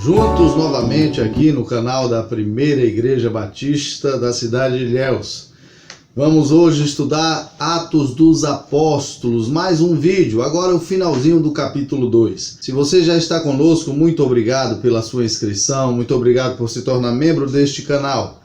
juntos novamente aqui no canal da Primeira Igreja Batista da cidade de Ilhéus. Vamos hoje estudar Atos dos Apóstolos, mais um vídeo, agora o finalzinho do capítulo 2. Se você já está conosco, muito obrigado pela sua inscrição, muito obrigado por se tornar membro deste canal.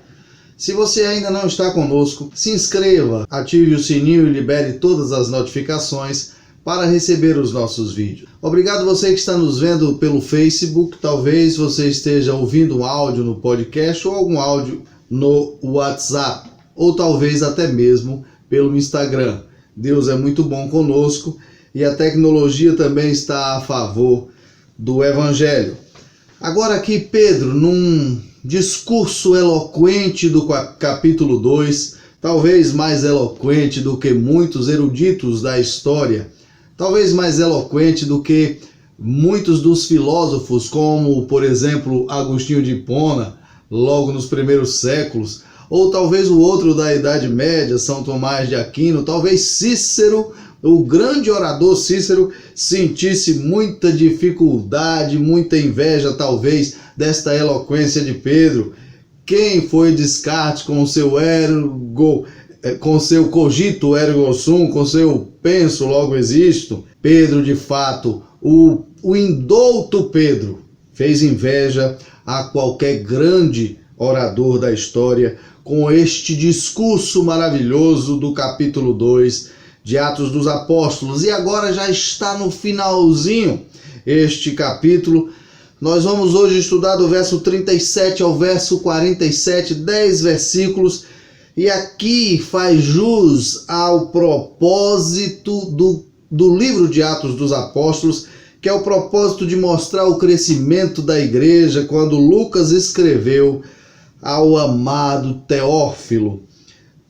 Se você ainda não está conosco, se inscreva, ative o sininho e libere todas as notificações para receber os nossos vídeos. Obrigado você que está nos vendo pelo Facebook, talvez você esteja ouvindo um áudio no podcast ou algum áudio no WhatsApp, ou talvez até mesmo pelo Instagram. Deus é muito bom conosco e a tecnologia também está a favor do Evangelho. Agora aqui Pedro, num discurso eloquente do capítulo 2, talvez mais eloquente do que muitos eruditos da história, talvez mais eloquente do que muitos dos filósofos, como, por exemplo, Agostinho de Hipona, logo nos primeiros séculos, ou talvez o outro da Idade Média, São Tomás de Aquino, talvez Cícero, o grande orador Cícero, sentisse muita dificuldade, muita inveja, talvez, desta eloquência de Pedro. Quem foi Descartes com o seu com seu cogito ergo sum, com seu penso logo existo? Pedro, de fato, o indouto Pedro, fez inveja a qualquer grande orador da história com este discurso maravilhoso do capítulo 2 de Atos dos Apóstolos. E agora já está no finalzinho este capítulo. Nós vamos hoje estudar do verso 37 ao verso 47, 10 versículos, e aqui faz jus ao propósito do livro de Atos dos Apóstolos, que é o propósito de mostrar o crescimento da igreja, quando Lucas escreveu ao amado Teófilo.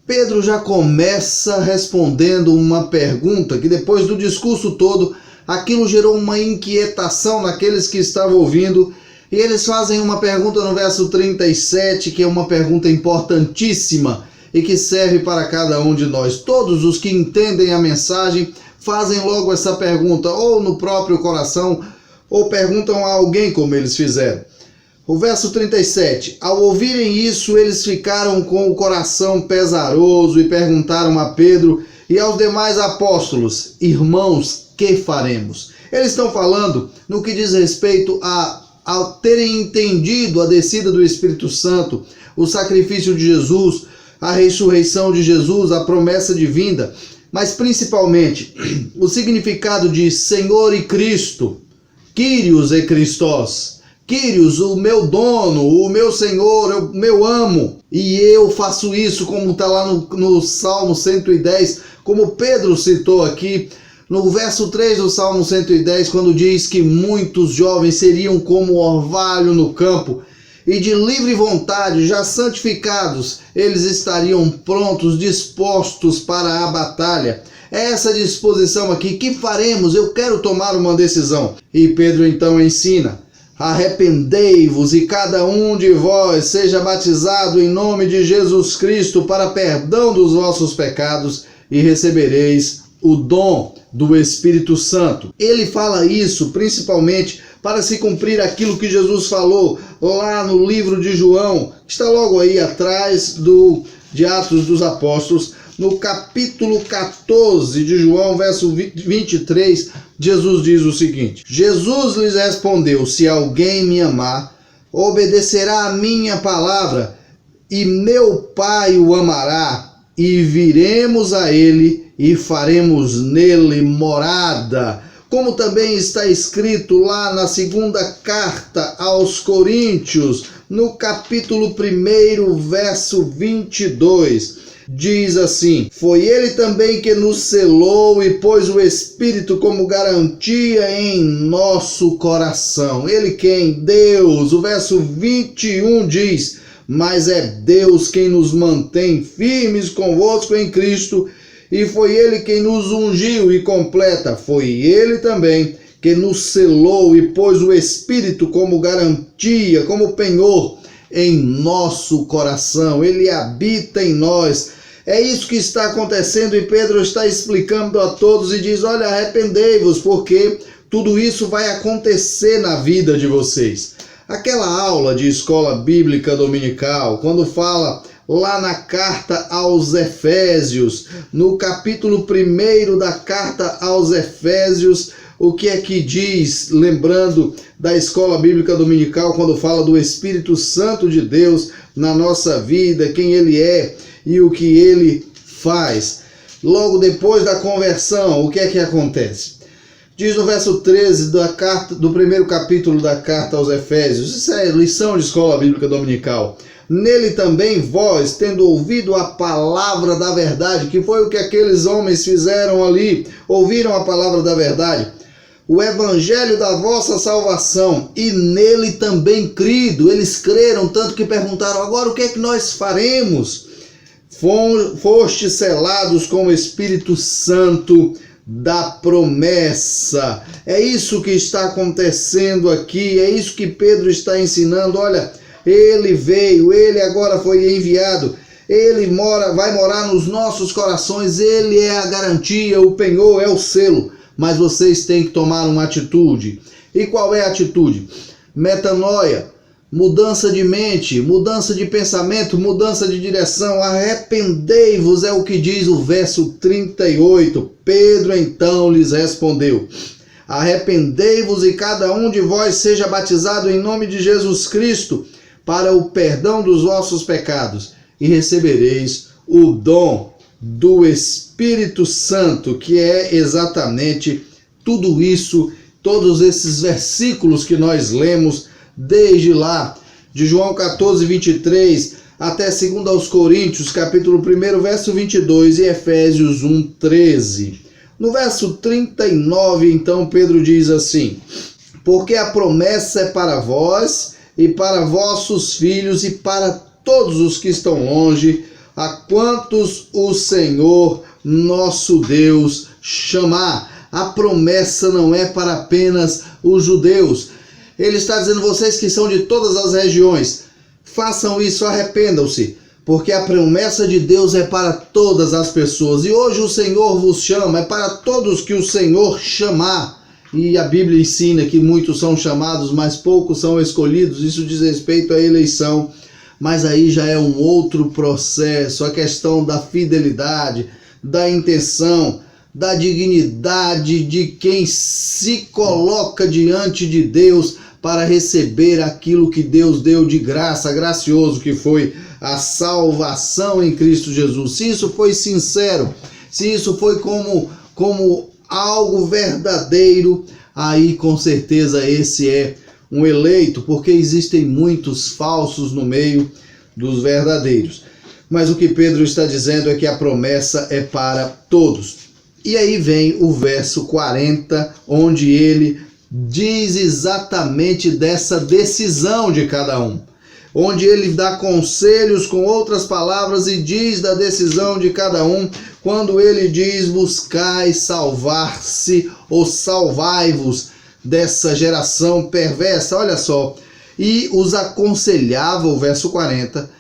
Pedro já começa respondendo uma pergunta que, depois do discurso todo, aquilo gerou uma inquietação naqueles que estavam ouvindo, e eles fazem uma pergunta no verso 37, que é uma pergunta importantíssima e que serve para cada um de nós. Todos os que entendem a mensagem fazem logo essa pergunta, ou no próprio coração, ou perguntam a alguém como eles fizeram. O verso 37, ao ouvirem isso, eles ficaram com o coração pesaroso e perguntaram a Pedro e aos demais apóstolos: irmãos, que faremos? Eles estão falando no que diz respeito a terem entendido a descida do Espírito Santo, o sacrifício de Jesus, a ressurreição de Jesus, a promessa de vinda, mas principalmente o significado de Senhor e Cristo, Kyrios e Christos. Kyrios, o meu dono, o meu Senhor, o meu amo, e eu faço isso, como está lá no Salmo 110, como Pedro citou aqui, no verso 3 do Salmo 110, quando diz que muitos jovens seriam como orvalho no campo, e de livre vontade, já santificados, eles estariam prontos, dispostos para a batalha. É essa disposição aqui. Que faremos? Eu quero tomar uma decisão. E Pedro então ensina: arrependei-vos e cada um de vós seja batizado em nome de Jesus Cristo para perdão dos vossos pecados e recebereis o dom do Espírito Santo. Ele fala isso principalmente para se cumprir aquilo que Jesus falou lá no livro de João, que está logo aí atrás de Atos dos Apóstolos, no capítulo 14 de João, verso 23, Jesus diz o seguinte: Jesus lhes respondeu: se alguém me amar, obedecerá a minha palavra, e meu Pai o amará, e viremos a ele e faremos nele morada. Como também está escrito lá na segunda carta aos Coríntios, no capítulo 1, verso 22, diz assim: foi ele também que nos selou e pôs o Espírito como garantia em nosso coração. Ele quem? Deus. O verso 21 diz: mas é Deus quem nos mantém firmes convosco em Cristo, e foi ele quem nos ungiu, e completa, foi ele também que nos selou e pôs o Espírito como garantia, como penhor em nosso coração. Ele habita em nós. É isso que está acontecendo, e Pedro está explicando a todos e diz: olha, arrependei-vos, porque tudo isso vai acontecer na vida de vocês. Aquela aula de escola bíblica dominical, quando fala lá na carta aos Efésios, no capítulo 1 da carta aos Efésios, o que é que diz, lembrando da escola bíblica dominical, quando fala do Espírito Santo de Deus na nossa vida, quem ele é e o que ele faz. Logo depois da conversão, o que é que acontece? Diz no verso 13 do primeiro capítulo da carta aos Efésios, isso é lição de escola bíblica dominical. Nele também vós, tendo ouvido a palavra da verdade, que foi o que aqueles homens fizeram ali, ouviram a palavra da verdade, o evangelho da vossa salvação, e nele também crido. Eles creram, tanto que perguntaram, agora o que é que nós faremos? Fostes selados com o Espírito Santo da promessa. É isso que está acontecendo aqui, é isso que Pedro está ensinando. Olha, ele veio, ele agora foi enviado, ele vai morar nos nossos corações, ele é a garantia, o penhor, é o selo, mas vocês têm que tomar uma atitude. E qual é a atitude? Metanoia, mudança de mente, mudança de pensamento, mudança de direção. Arrependei-vos, é o que diz o verso 38. Pedro então lhes respondeu: arrependei-vos e cada um de vós seja batizado em nome de Jesus Cristo para o perdão dos vossos pecados, e recebereis o dom do Espírito Santo, que é exatamente tudo isso, todos esses versículos que nós lemos desde lá, de João 14, 23, até 2 aos Coríntios, capítulo 1, verso 22, e Efésios 1, 13. No verso 39, então, Pedro diz assim: porque a promessa é para vós, e para vossos filhos, e para todos os que estão longe, a quantos o Senhor nosso Deus chamar. A promessa não é para apenas os judeus. Ele está dizendo, vocês que são de todas as regiões, façam isso, arrependam-se, porque a promessa de Deus é para todas as pessoas. E hoje o Senhor vos chama, é para todos que o Senhor chamar. E a Bíblia ensina que muitos são chamados, mas poucos são escolhidos. Isso diz respeito à eleição. Mas aí já é um outro processo, a questão da fidelidade, da intenção, da dignidade de quem se coloca diante de Deus para receber aquilo que Deus deu de graça, gracioso, que foi a salvação em Cristo Jesus. Se isso foi sincero, se isso foi como algo verdadeiro, aí com certeza esse é um eleito, porque existem muitos falsos no meio dos verdadeiros. Mas o que Pedro está dizendo é que a promessa é para todos. E aí vem o verso 40, onde ele diz exatamente dessa decisão de cada um. Onde ele dá conselhos com outras palavras e diz da decisão de cada um, quando ele diz buscai salvar-se ou salvai-vos dessa geração perversa. Olha só, e os aconselhava, o verso 40,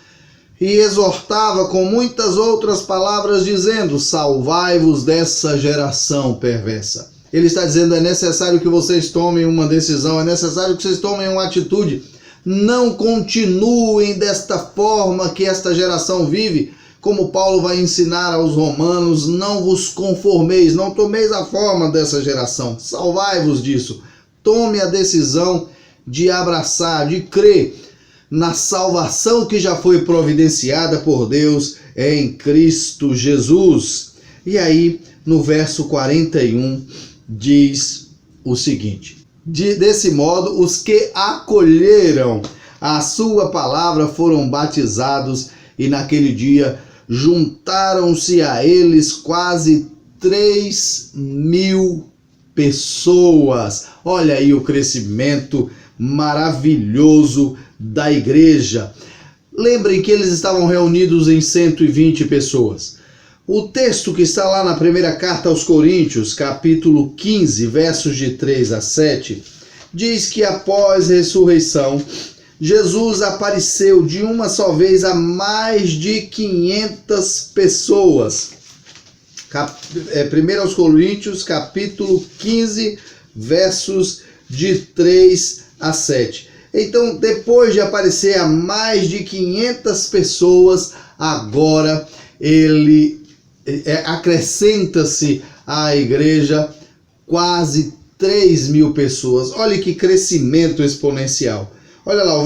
e exortava com muitas outras palavras, dizendo, salvai-vos dessa geração perversa. Ele está dizendo, é necessário que vocês tomem uma decisão, é necessário que vocês tomem uma atitude. Não continuem desta forma que esta geração vive, como Paulo vai ensinar aos romanos, não vos conformeis, não tomeis a forma dessa geração, salvai-vos disso. Tome a decisão de abraçar, de crer na salvação que já foi providenciada por Deus em Cristo Jesus. E aí, no verso 41, diz o seguinte: desse modo, os que acolheram a sua palavra foram batizados, e naquele dia juntaram-se a eles quase 3.000 pessoas. Olha aí o crescimento maravilhoso da igreja. Lembrem que eles estavam reunidos em 120 pessoas. O texto que está lá na primeira carta aos Coríntios, capítulo 15, versos de 3 a 7, diz que após ressurreição, Jesus apareceu de uma só vez a mais de 500 pessoas. 1 aos Coríntios, capítulo 15, versos de 3 a 7. Então, depois de aparecer a mais de 500 pessoas, agora ele acrescenta-se à igreja quase 3.000 pessoas. Olha que crescimento exponencial. Olha lá,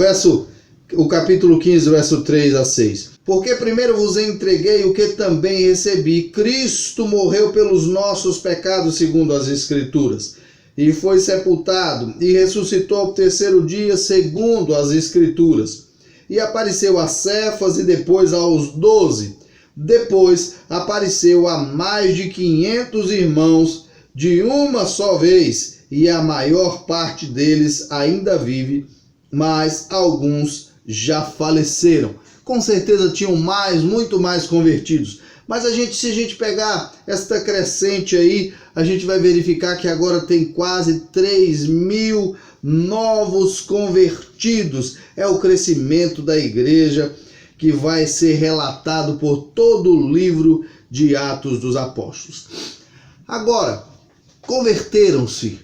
o capítulo 15, verso 3 a 6. Porque primeiro vos entreguei o que também recebi. Cristo morreu pelos nossos pecados, segundo as Escrituras, e foi sepultado, e ressuscitou ao terceiro dia, segundo as Escrituras. E apareceu a Cefas e depois aos 12. Depois apareceu a mais de 500 irmãos de uma só vez, e a maior parte deles ainda vive, mas alguns já faleceram. Com certeza tinham muito mais convertidos. Mas se a gente pegar esta crescente aí, a gente vai verificar que agora tem quase 3.000 novos convertidos. É o crescimento da igreja que vai ser relatado por todo o livro de Atos dos Apóstolos. Agora, converteram-se,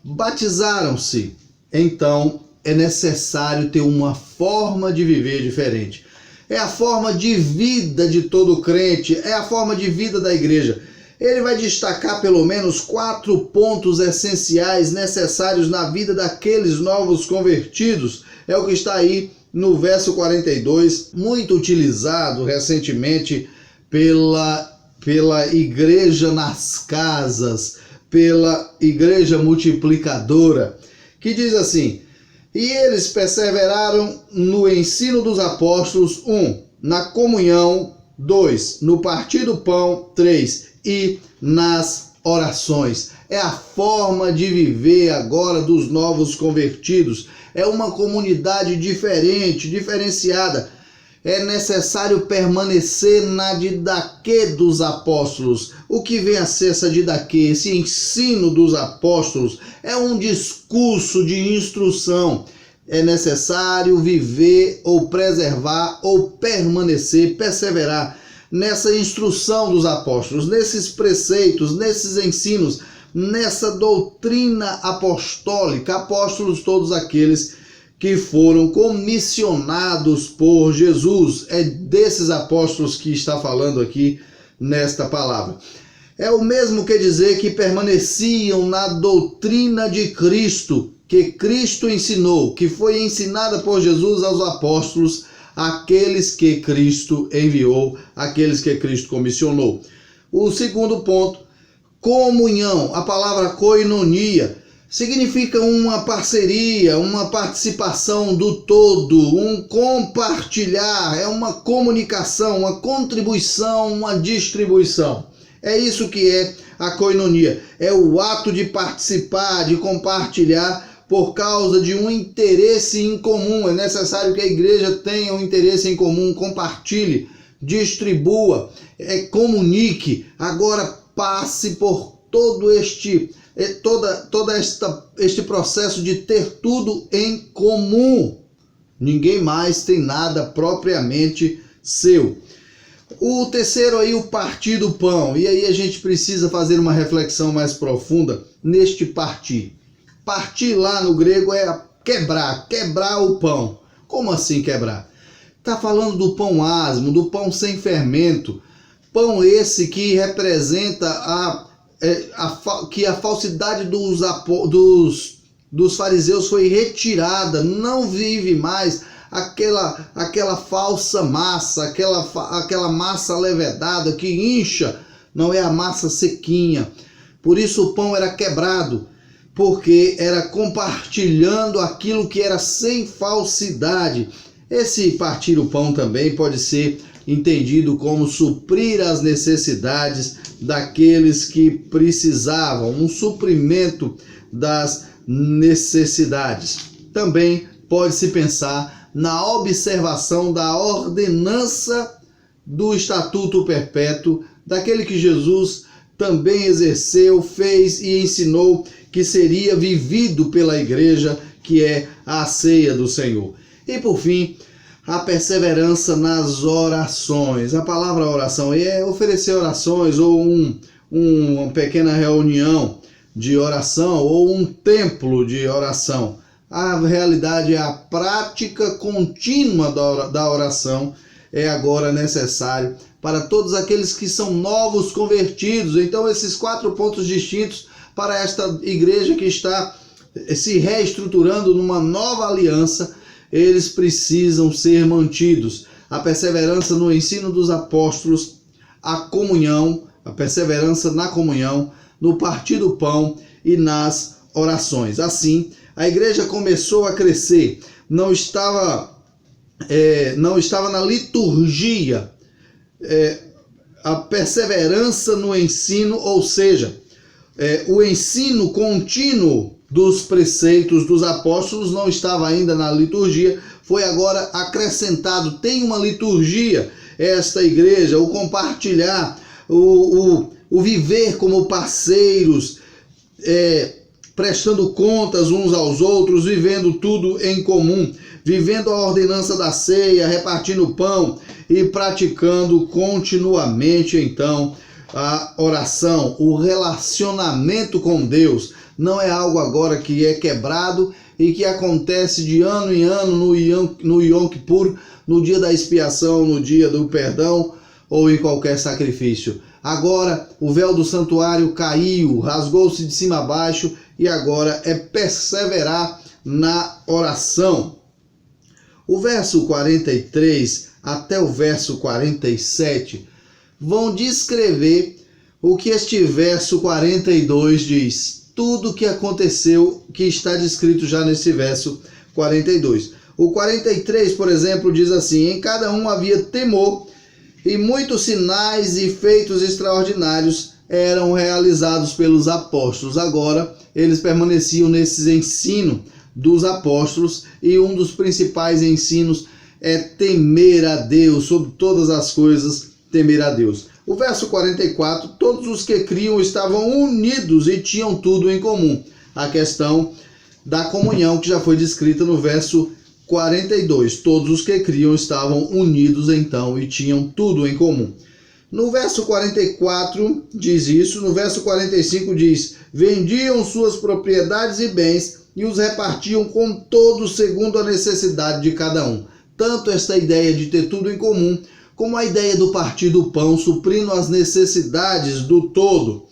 batizaram-se, então é necessário ter uma forma de viver diferente. É a forma de vida de todo crente, é a forma de vida da igreja. Ele vai destacar pelo menos 4 pontos essenciais necessários na vida daqueles novos convertidos. É o que está aí no verso 42, muito utilizado recentemente pela igreja nas casas, pela igreja multiplicadora, que diz assim: e eles perseveraram no ensino dos apóstolos, 1, na comunhão, 2, no partir do pão, 3, e nas orações. É a forma de viver agora dos novos convertidos. É uma comunidade diferente, diferenciada. É necessário permanecer na didaquê dos apóstolos. O que vem a ser essa didaquê? Esse ensino dos apóstolos é um discurso de instrução. É necessário viver ou preservar ou permanecer, perseverar nessa instrução dos apóstolos, nesses preceitos, nesses ensinos, nessa doutrina apostólica. Apóstolos, todos aqueles que foram comissionados por Jesus. É desses apóstolos que está falando aqui nesta palavra. É o mesmo que dizer que permaneciam na doutrina de Cristo, que Cristo ensinou, que foi ensinada por Jesus aos apóstolos, aqueles que Cristo enviou, aqueles que Cristo comissionou. O segundo ponto, comunhão. A palavra koinonia significa uma parceria, uma participação do todo, um compartilhar, é uma comunicação, uma contribuição, uma distribuição. É isso que é a koinonia, é o ato de participar, de compartilhar por causa de um interesse em comum. É necessário que a igreja tenha um interesse em comum, compartilhe, distribua, comunique. Agora passe por todo este processo de ter tudo em comum. Ninguém mais tem nada propriamente seu. O terceiro aí, o partir do pão. E aí a gente precisa fazer uma reflexão mais profunda neste partir. Partir lá no grego é quebrar o pão. Como assim quebrar? Está falando do pão asmo, do pão sem fermento. Pão esse que representa que a falsidade dos fariseus foi retirada. Não vive mais aquela falsa massa, aquela massa levedada que incha. Não é a massa sequinha. Por isso o pão era quebrado, porque era compartilhando aquilo que era sem falsidade. Esse partir o pão também pode ser entendido como suprir as necessidades daqueles que precisavam, um suprimento das necessidades. Também pode-se pensar na observação da ordenança do estatuto perpétuo, daquele que Jesus também exerceu, fez e ensinou, que seria vivido pela igreja, que é a ceia do Senhor. E por fim, a perseverança nas orações. A palavra oração é oferecer orações, ou uma pequena reunião de oração, ou um templo de oração. A realidade é a prática contínua da oração é agora necessário para todos aqueles que são novos convertidos. Então, esses 4 pontos distintos para esta igreja que está se reestruturando numa nova aliança, eles precisam ser mantidos. A perseverança no ensino dos apóstolos, a comunhão, a perseverança na comunhão, no partir do pão e nas orações. Assim, a igreja começou a crescer, não estava na liturgia, a perseverança no ensino, ou seja, o ensino contínuo dos preceitos dos apóstolos não estava ainda na liturgia, foi agora acrescentado. Tem uma liturgia esta igreja, o compartilhar, o viver como parceiros, prestando contas uns aos outros, vivendo tudo em comum, vivendo a ordenança da ceia, repartindo o pão e praticando continuamente, então, a oração, o relacionamento com Deus. Não é algo agora que é quebrado e que acontece de ano em ano no Yom Kippur, no dia da expiação, no dia do perdão ou em qualquer sacrifício. Agora o véu do santuário caiu, rasgou-se de cima a baixo e agora é perseverar na oração. O verso 43 até o verso 47 vão descrever o que este verso 42 diz. Tudo o que aconteceu, que está descrito já nesse verso 42. O 43, por exemplo, diz assim: em cada um havia temor, e muitos sinais e feitos extraordinários eram realizados pelos apóstolos. Agora, eles permaneciam nesse ensino dos apóstolos, e um dos principais ensinos é temer a Deus, sobre todas as coisas, temer a Deus. O verso 44, todos os que criam estavam unidos e tinham tudo em comum. A questão da comunhão que já foi descrita no verso 42. Todos os que criam estavam unidos então e tinham tudo em comum. No verso 44 diz isso, no verso 45 diz: vendiam suas propriedades e bens e os repartiam com todos segundo a necessidade de cada um. Tanto esta ideia de ter tudo em comum, como a ideia do partir do pão, suprindo as necessidades do todo.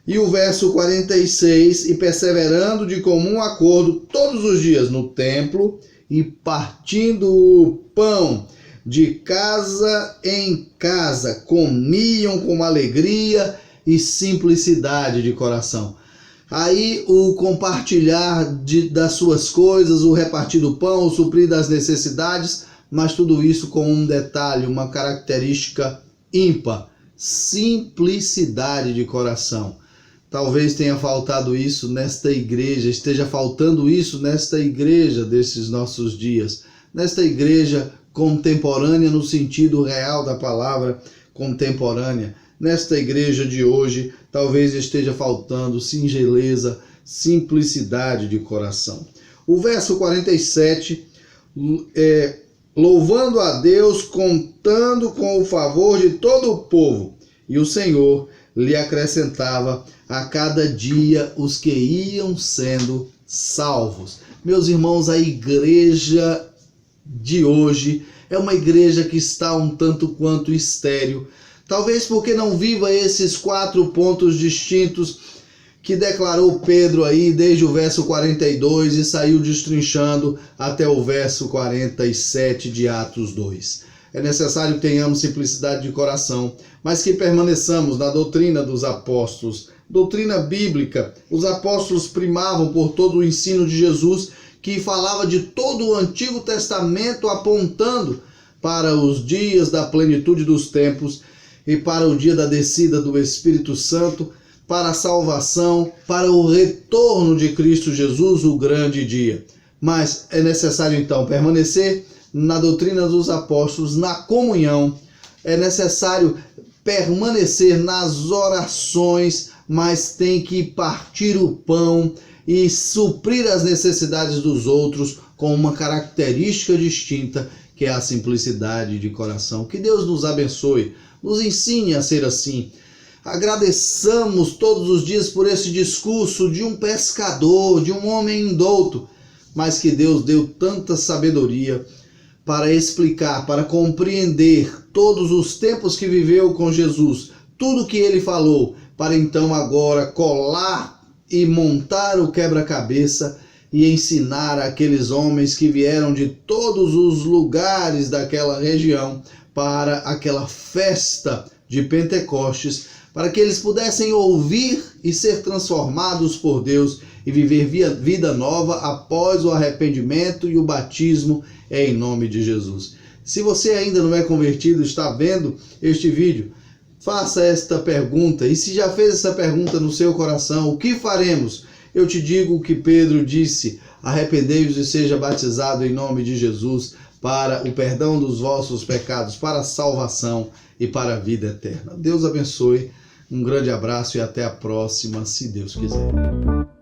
E o verso 46, e perseverando de comum acordo todos os dias no templo, e partindo o pão de casa em casa, comiam com alegria e simplicidade de coração. Aí o compartilhar das suas coisas, o repartir do pão, o suprir das necessidades, mas tudo isso com um detalhe, uma característica ímpar: simplicidade de coração. Talvez tenha faltado isso nesta igreja, esteja faltando isso nesta igreja desses nossos dias, nesta igreja contemporânea no sentido real da palavra contemporânea. Nesta igreja de hoje, talvez esteja faltando singeleza, simplicidade de coração. O verso 47 louvando a Deus, contando com o favor de todo o povo, e o Senhor lhe acrescentava a cada dia os que iam sendo salvos. Meus irmãos, a igreja de hoje é uma igreja que está um tanto quanto estéril, talvez porque não viva esses 4 pontos distintos que declarou Pedro aí desde o verso 42 e saiu destrinchando até o verso 47 de Atos 2. É necessário que tenhamos simplicidade de coração, mas que permaneçamos na doutrina dos apóstolos, doutrina bíblica. Os apóstolos primavam por todo o ensino de Jesus, que falava de todo o Antigo Testamento, apontando para os dias da plenitude dos tempos e para o dia da descida do Espírito Santo, para a salvação, para o retorno de Cristo Jesus, o grande dia. Mas é necessário então permanecer na doutrina dos apóstolos, na comunhão. É necessário permanecer nas orações, mas tem que partir o pão e suprir as necessidades dos outros com uma característica distinta, que é a simplicidade de coração. Que Deus nos abençoe, nos ensine a ser assim. Agradeçamos todos os dias por esse discurso de um pescador, de um homem indouto, mas que Deus deu tanta sabedoria para explicar, para compreender todos os tempos que viveu com Jesus, tudo que ele falou, para então agora colar e montar o quebra-cabeça e ensinar aqueles homens que vieram de todos os lugares daquela região para aquela festa de Pentecostes, para que eles pudessem ouvir e ser transformados por Deus e viver vida nova após o arrependimento e o batismo em nome de Jesus. Se você ainda não é convertido, está vendo este vídeo, faça esta pergunta, e se já fez essa pergunta no seu coração, o que faremos? Eu te digo o que Pedro disse: arrependei-vos e seja batizado em nome de Jesus para o perdão dos vossos pecados, para a salvação e para a vida eterna. Deus abençoe, um grande abraço e até a próxima, se Deus quiser.